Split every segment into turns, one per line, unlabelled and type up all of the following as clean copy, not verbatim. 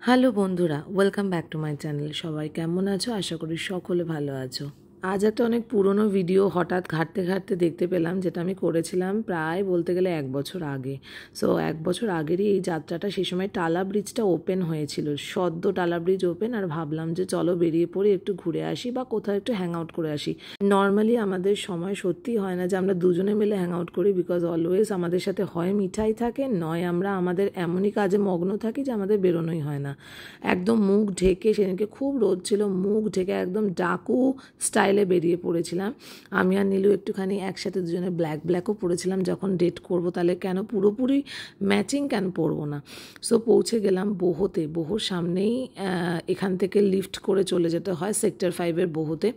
Hello বন্ধুরা, welcome back to my channel. সবাই কেমন আছো? আশা করি সকলে ভালো আছো। আজ একটা অনেক পুরনো ভিডিও হঠাৎ ঘাঁটতে ঘাঁটতে দেখতে পেলাম, যেটা আমি করেছিলাম প্রায় বলতে গেলে 1 বছর আগে। সো 1 বছর আগেরই এই যাত্রাটা, সেই সময় টালা ব্রিজটা ওপেন হয়েছিল, সদ্য টালা ব্রিজ ওপেন। আর ভাবলাম যে চলো বেরিয়ে পড়ি, একটু ঘুরে আসি বা কোথাও একটু হ্যাং আউট করে আসি। নর্মালি আমাদের সময় সত্যিই হয় না যে আমরা দুজনে মিলে হ্যাং আউট করি, বিকজ অলওয়েজ আমাদের সাথে হয় মিঠাই থাকে, নয় আমরা আমাদের এমনই কাজে মগ্ন থাকি যে আমাদের বেরোনোই হয় না। একদম মুখ ঢেকে, সেদিনকে খুব রোদ ছিল, মুখ ঢেকে একদম ডাকু স্টাইলে বেরিয়ে পড়েছিলাম। আমি আর নীলু একটুখানি একসাথে দুজনে ব্ল্যাকও পরেছিলাম, যখন ডেট করব তাহলে কেন পুরোপুরি ম্যাচিং কেন পরবো না। সো পৌঁছে গেলাম বহুতে, বহুর সামনেই এখান থেকে লিফট করে চলে যেতে হয় সেক্টর 5-এর বহুতে।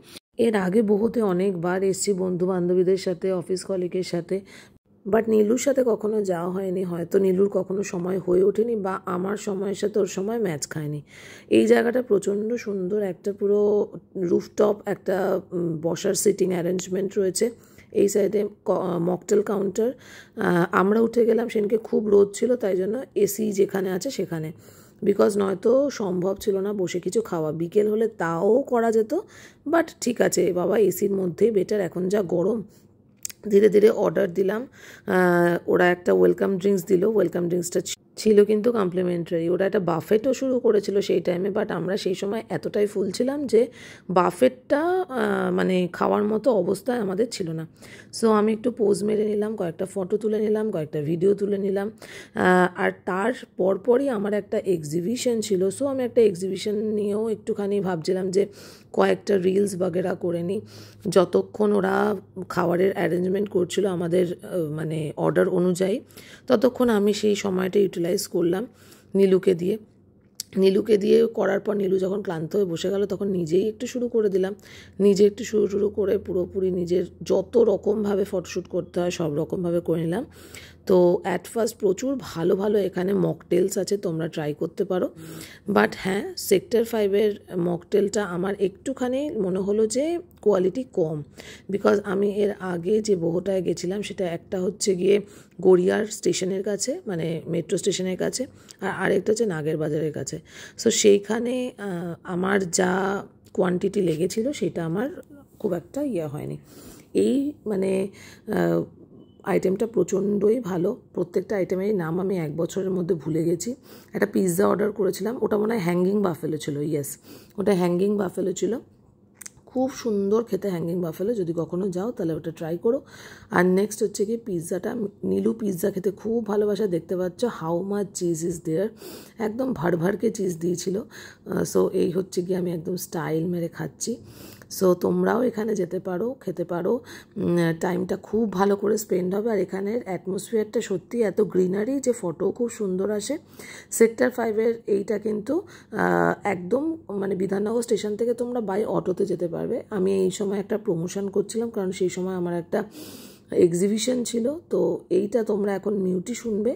এর আগে বহুতে অনেকবার এসছি বন্ধু বান্ধবীদের সাথে, অফিস কলিগের সাথে, বাট নীলুর সাথে কখনো যাওয়া হয়নি। হয়তো নীলুর কখনো সময় হয়ে ওঠেনি, বা আমার সময়ের সাথে ওর সময় ম্যাচ খায়নি। এই জায়গাটা প্রচণ্ড সুন্দর, একটা পুরো রুফটপ, একটা বসার সিটিং অ্যারেঞ্জমেন্ট রয়েছে। এই সাইডে মকটেল কাউন্টার। আমরা উঠে গেলাম, সেদিনকে খুব রোদ ছিল, তাই জন্য এসি যেখানে আছে সেখানে, বিকজ নয়তো সম্ভব ছিল না বসে কিছু খাওয়া। বিকেল হলে তাও করা যেত, বাট ঠিক আছে বাবা, এসির মধ্যেই বেটার। এখন যা গরম, ধীরে ধীরে অর্ডার দিলাম। ওরা একটা ওয়েলকাম ড্রিঙ্কস দিল, ওয়েলকাম ড্রিঙ্কসটা ছিল কিন্তু কমপ্লিমেন্টারি। ওরা একটা বাফেটও শুরু করেছিল সেই টাইমে, বাট আমরা সেই সময় এতটাই ফুল ছিলাম যে বাফেটটা মানে খাওয়ার মতো অবস্থায় আমাদের ছিল না। সো আমি একটু পোজ মেরে নিলাম, কয়েকটা ফটো তুলে নিলাম, কয়েকটা ভিডিও তুলে নিলাম। আর তার পরপরই আমার একটা এক্সিবিশন ছিল। সো আমি একটা এক্সিবিশন নিয়েও একটুখানি ভাবছিলাম যে কয়েকটা রিলস বাগেরা করে নিই। যতক্ষণ ওরা খাবারের অ্যারেঞ্জমেন্ট করছিল আমাদের মানে অর্ডার অনুযায়ী, ততক্ষণ আমি সেই সময়টা ইউটিলাইজ করলাম নীলুকে দিয়ে করার পর নীলু যখন ক্লান্ত হয়ে বসে গেল, তখন নিজেই একটু শুরু করে দিলাম। নিজে একটু শুরু করে পুরোপুরি নিজের যত রকমভাবে ফটোশ্যুট করতে হয় সব রকমভাবে করে নিলাম। তো অ্যাট ফার্স্ট প্রচুর ভালো ভালো এখানে মকটেলস আছে, তোমরা ট্রাই করতে পারো। বাট হ্যাঁ, সেক্টর 5-এর মকটেলটা আমার একটুখানি মনে হলো যে কোয়ালিটি কম, বিকজ আমি এর আগে যে বহুটায় গেছিলাম সেটা একটা হচ্ছে গিয়ে গড়িয়ার স্টেশনের কাছে, মানে মেট্রো স্টেশনের কাছে, আর আরেকটা হচ্ছে নাগের বাজারের কাছে। সো সেইখানে আমার যা কোয়ান্টিটি লেগেছিল সেটা আমার খুব একটা হয়নি। এই মানে আইটেমটা প্রচণ্ডই ভালো। প্রত্যেকটা আইটেমের নাম আমি 1 বছরের মধ্যে ভুলে গেছি। একটা পিৎজা অর্ডার করেছিলাম, ওটা মনে হয় হ্যাঙ্গিং বাফেলো ছিল। ইয়েস, ওটা হ্যাঙ্গিং বাফেলো ছিল। খুব সুন্দর খেতে হ্যাঙ্গিং বাফেলো, যদি কখনো যাও তাহলে ওটা ট্রাই করো। আর নেক্সট হচ্ছে কি পিৎজাটা, নীলু পিৎজা খেতে খুব ভালোবাসা, দেখতে পাচ্ছ how much cheese is there, একদম ভারকে চিজ দিয়েছিল। সো এই হচ্ছে কি আমি একদম স্টাইল মেরে খাচ্ছি। সো তোমরাও এখানে যেতে পারো, খেতে পারো, টাইমটা খুব ভালো করে স্পেন্ড হবে। আর এখানের অ্যাটমসফিয়ারটা সত্যি এত গ্রিনারি যে ফটো খুব সুন্দর আসে। সেক্টর 5-এর এইটা কিন্তু একদম মানে বিধাননগর স্টেশন থেকে তোমরা বাই অটোতে যেতে পারবে। আমি এই সময় একটা প্রমোশন করছিলাম, কারণ সেই সময় আমার একটা এক্সিবিশন ছিল। তো এইটা তোমরা এখন মিউটই শুনবে।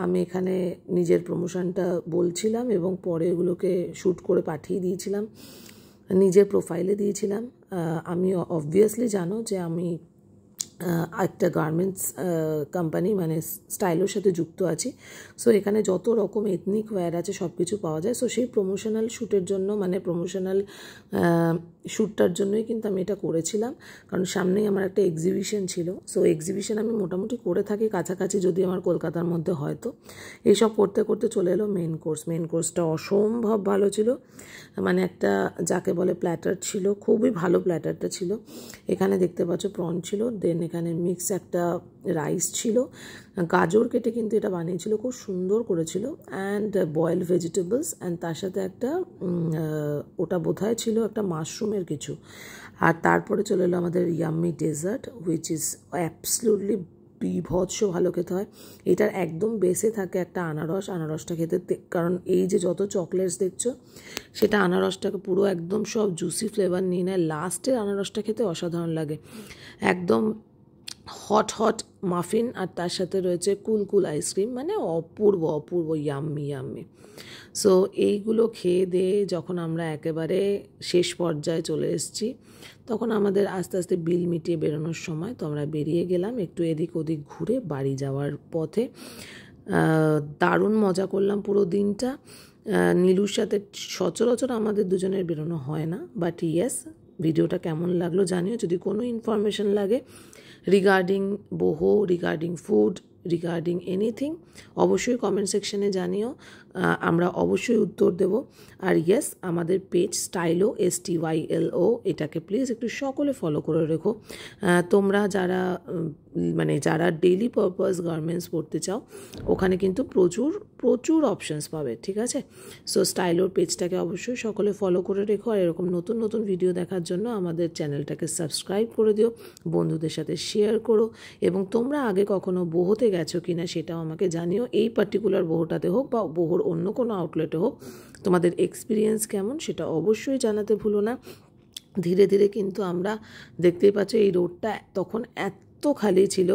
আমি এখানে নিজের প্রমোশনটা বলছিলাম এবং পরে এগুলোকে শ্যুট করে পাঠিয়ে দিয়েছিলাম, নিজের প্রোফাইলে দিয়েছিলাম। আমি অবভিয়াসলি জানো যে আমি একটা গার্মেন্টস কোম্পানি মানে স্টাইলের সাথে যুক্ত আছি। সো এখানে যত রকম এথনিক ওয়্যার আছে সব কিছু পাওয়া যায়। সো সেই প্রমোশনাল শ্যুটের জন্য, মানে প্রমোশনাল শ্যুটটার জন্যই কিন্তু আমি এটা করেছিলাম, কারণ সামনেই আমার একটা এক্সিবিশন ছিল। সো এক্সিবিশন আমি মোটামুটি করে থাকি কাছাকাছি, যদি আমার কলকাতার মধ্যে হয়। তো এইসব করতে করতে চলে এলো মেন কোর্সটা অসম্ভব ভালো ছিল। মানে একটা যাকে বলে প্ল্যাটার ছিল, খুবই ভালো প্ল্যাটারটা ছিল। এখানে দেখতে পাচ্ছ প্রন ছিল, দেন এখানে মিক্স একটা রাইস ছিল, গাজর কেটে কিন্তু এটা বানিয়েছিল, খুব সুন্দর করেছিল, অ্যান্ড বয়েলড ভেজিটেবলস, অ্যান্ড তার সাথে একটা ওটা বোধহয় ছিল একটা মাশরুমের কিছু। আর তারপরে চলে এলো আমাদের yummy dessert, which is absolutely বিভৎস ভালো খেতে হয়। এটার একদম বেসে থাকে একটা আনারসটা খেতে, কারণ এই যে যত চকলেটস দেখছো সেটা আনারসটাকে পুরো একদম সব জুসি ফ্লেভার নিয়ে নেয়। লাস্টের আনারসটা খেতে অসাধারণ লাগে, একদম হট মাফিন, আর তার সাথে রয়েছে কুল আইসক্রিম, মানে অপূর্ব ইয়াম্মি। সো এইগুলো খেয়ে দিয়ে যখন আমরা একেবারে শেষ পর্যায়ে চলে এসেছি, তখন আমাদের আস্তে আস্তে বিল মিটিয়ে বেরোনোর সময়। তো আমরা বেরিয়ে গেলাম একটু এদিক ওদিক ঘুরে বাড়ি যাওয়ার পথে। দারুণ মজা করলাম পুরো দিনটা। নীলুর সাথে সচরাচর আমাদের দুজনের বেরোনো হয় না, বাট ইয়েস, ভিডিওটা কেমন লাগলো জানিও। যদি কোনো ইনফরমেশন লাগে regarding boho, regarding food, regarding anything, অবশ্যই কমেন্ট সেকশনে জানিও, আমরা অবশ্যই উত্তর দেব। আর ইয়েস, আমাদের পেজ স্টাইলো STYLO, এটাকে প্লিজ একটু সকলে ফলো করে রেখো। তোমরা যারা যারা ডেইলি পারপাস গার্মেন্টস পরতে চাও, ওখানে কিন্তু প্রচুর প্রচুর অপশানস পাবে, ঠিক আছে? সো স্টাইলোর পেজটাকে অবশ্যই সকলে ফলো করে রেখো। আর এরকম নতুন নতুন ভিডিও দেখার জন্য আমাদের চ্যানেলটাকে সাবস্ক্রাইব করে দিও, বন্ধুদের সাথে শেয়ার করো, এবং তোমরা আগে কখনো বোহোতে গেছো কিনা সেটাও আমাকে জানিও। এই পার্টিকুলার বোহোটাতে হোক বা বোহোর অন্য কোনো আউটলেটে হোক, তোমাদের এক্সপিরিয়েন্স কেমন সেটা অবশ্যই জানাতে ভুলো না। ধীরে ধীরে কিন্তু আমরা দেখতেই পাচ্ছ এই রোডটা তখন এত খালি ছিল।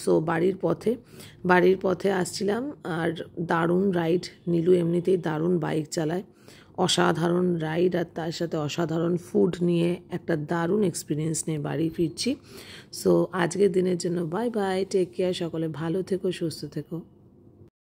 সো বাড়ির পথে আসছিলাম, আর দারুণ রাইড। নীলু এমনিতেই দারুণ বাইক চালায়, অসাধারণ রাইড, আর তার সাথে অসাধারণ ফুড নিয়ে একটা দারুণ এক্সপিরিয়েন্স নিয়ে বাড়ি ফিরছি। সো আজকের দিনের জন্য বাই বাই, টেক কেয়ার, সকলে ভালো থেকো, সুস্থ থেকো।